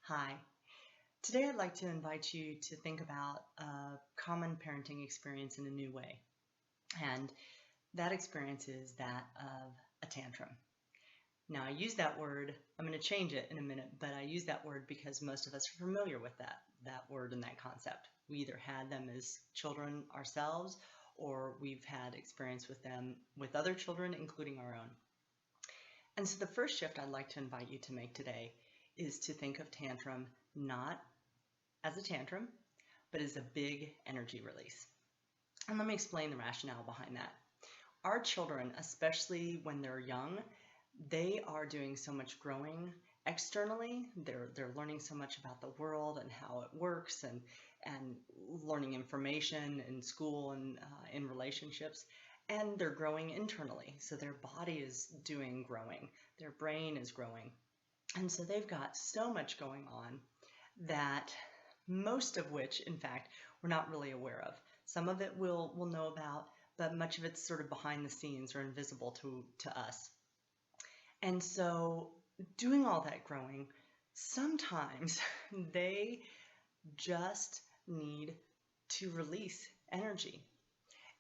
Hi. Today I'd like to invite you to think about a common parenting experience in a new way. And that experience is that of a tantrum. Now, I use that word, I'm going to change it in a minute, but I use that word because most of us are familiar with that word and that concept. We either had them as children ourselves, or we've had experience with them with other children, including our own. And so the first shift I'd like to invite you to make today is to think of tantrum not as a tantrum, but as a big energy release. And let me explain the rationale behind that. Our children, especially when they're young, they are doing so much growing externally. They're learning so much about the world and how it works, and learning information in school and in relationships. And they're growing internally. So their body is doing growing. Their brain is growing. And so they've got so much going on that most of which, in fact, we're not really aware of. Some of it we'll know about, but much of it's sort of behind the scenes or invisible to us. And so doing all that growing, sometimes they just need to release energy.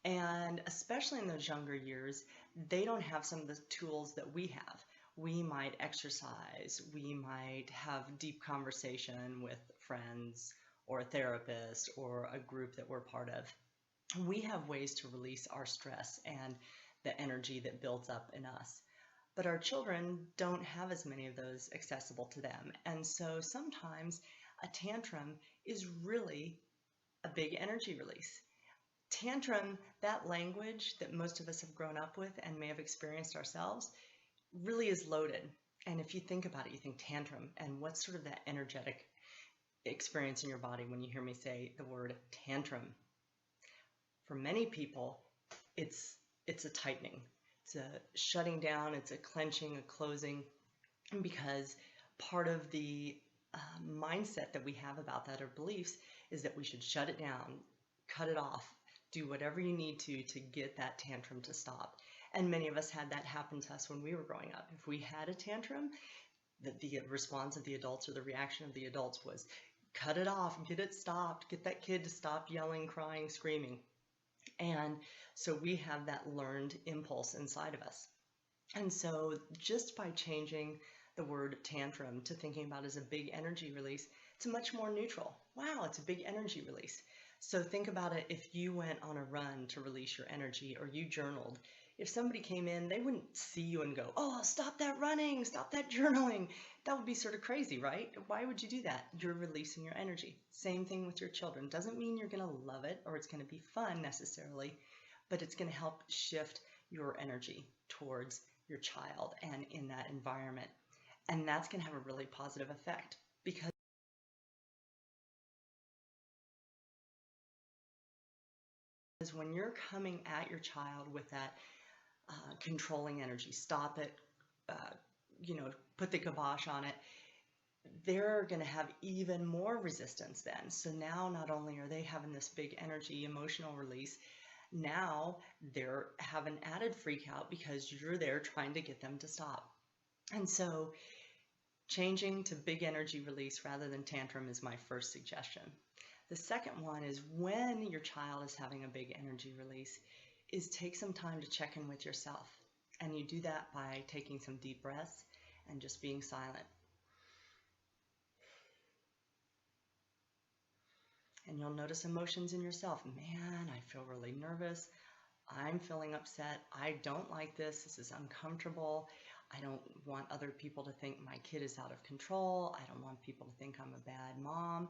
And especially in those younger years, they don't have some of the tools that we have. We might exercise, we might have deep conversation with friends or a therapist or a group that we're part of. We have ways to release our stress and the energy that builds up in us. But our children don't have as many of those accessible to them. And so sometimes a tantrum is really a big energy release. Tantrum, that language that most of us have grown up with and may have experienced ourselves, really is loaded. And if you think about it, you think tantrum, and what's sort of that energetic experience in your body when you hear me say the word tantrum? For many people, it's a tightening. It's a shutting down, it's a clenching, a closing, because part of the mindset that we have about that, or beliefs, is that we should shut it down, cut it off, do whatever you need to get that tantrum to stop. And many of us had that happen to us when we were growing up. If we had a tantrum, the response of the adults or the reaction of the adults was cut it off, get it stopped, get that kid to stop yelling, crying, screaming. And so we have that learned impulse inside of us. And so just by changing the word tantrum to thinking about it as a big energy release, it's much more neutral. Wow, it's a big energy release. So think about it if you went on a run to release your energy, or you journaled. If somebody came in, they wouldn't see you and go, oh, stop that running, stop that journaling. That would be sort of crazy, right? Why would you do that? You're releasing your energy. Same thing with your children. Doesn't mean you're going to love it or it's going to be fun necessarily, but it's going to help shift your energy towards your child and in that environment. And that's going to have a really positive effect, because when you're coming at your child with that controlling energy, stop it, put the kibosh on it, they're going to have even more resistance then. So now not only are they having this big energy emotional release, now they're having added freak out because you're there trying to get them to stop. And so changing to big energy release rather than tantrum is my first suggestion. The second one is, when your child is having a big energy release, is take some time to check in with yourself. And you do that by taking some deep breaths and just being silent. And you'll notice emotions in yourself. Man, I feel really nervous. I'm feeling upset. I don't like this. This is uncomfortable. I don't want other people to think my kid is out of control. I don't want people to think I'm a bad mom.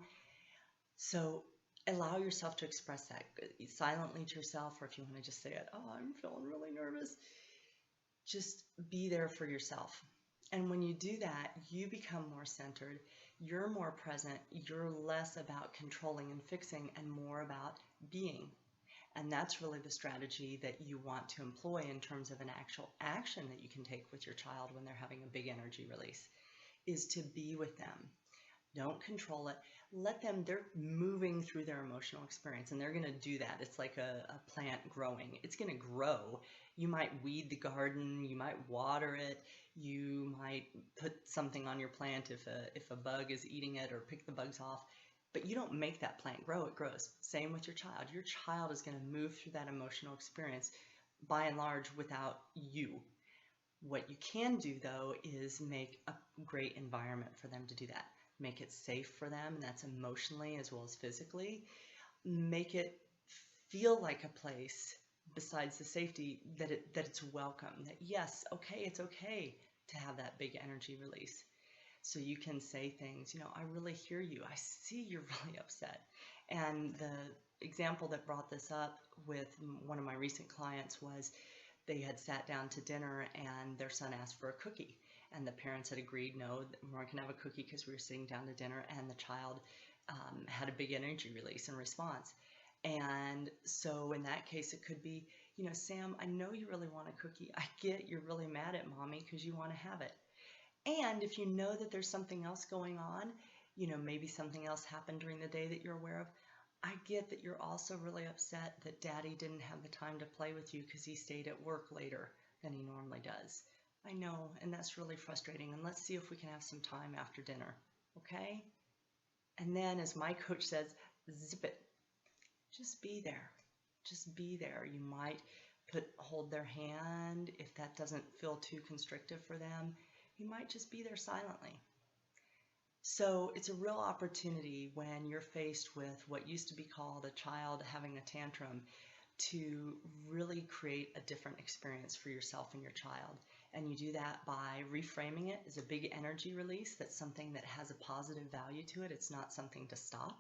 So allow yourself to express that silently to yourself, or if you want to just say it, oh, I'm feeling really nervous. Just be there for yourself. And when you do that, you become more centered, you're more present, you're less about controlling and fixing and more about being. And that's really the strategy that you want to employ in terms of an actual action that you can take with your child when they're having a big energy release, is to be with them. Don't control it. Let them, they're moving through their emotional experience and they're going to do that. It's like a plant growing. It's going to grow. You might weed the garden, you might water it, you might put something on your plant if a bug is eating it or pick the bugs off. But you don't make that plant grow, it grows. Same with your child. Your child is going to move through that emotional experience by and large without you. What you can do though is make a great environment for them to do that. Make it safe for them, and that's emotionally as well as physically. Make it feel like a place, besides the safety, that it's welcome. That yes, okay, it's okay to have that big energy release. So you can say things, I really hear you. I see you're really upset. And the example that brought this up with one of my recent clients was they had sat down to dinner and their son asked for a cookie. And the parents had agreed, no, we weren't going to have a cookie because we were sitting down to dinner. And the child had a big energy release in response. And so in that case, it could be, Sam, I know you really want a cookie. I get you're really mad at mommy because you want to have it. And if you know that there's something else going on, maybe something else happened during the day that you're aware of, I get that you're also really upset that daddy didn't have the time to play with you because he stayed at work later than he normally does. I know, and that's really frustrating, and let's see if we can have some time after dinner, okay? And then, as my coach says, zip it. Just be there. Just be there. You might hold their hand if that doesn't feel too constrictive for them. You might just be there silently. So it's a real opportunity when you're faced with what used to be called a child having a tantrum to really create a different experience for yourself and your child. And you do that by reframing it as a big energy release. That's something that has a positive value to it. It's not something to stop.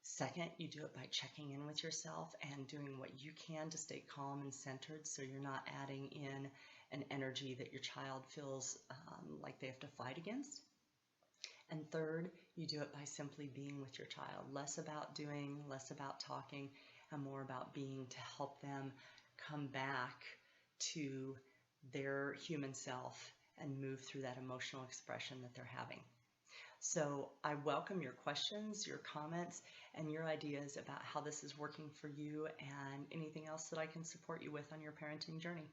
Second, you do it by checking in with yourself and doing what you can to stay calm and centered so you're not adding in an energy that your child feels like they have to fight against. And third, you do it by simply being with your child. Less about doing, less about talking, and more about being to help them come back to their human self and move through that emotional expression that they're having. So I welcome your questions, your comments, and your ideas about how this is working for you and anything else that I can support you with on your parenting journey.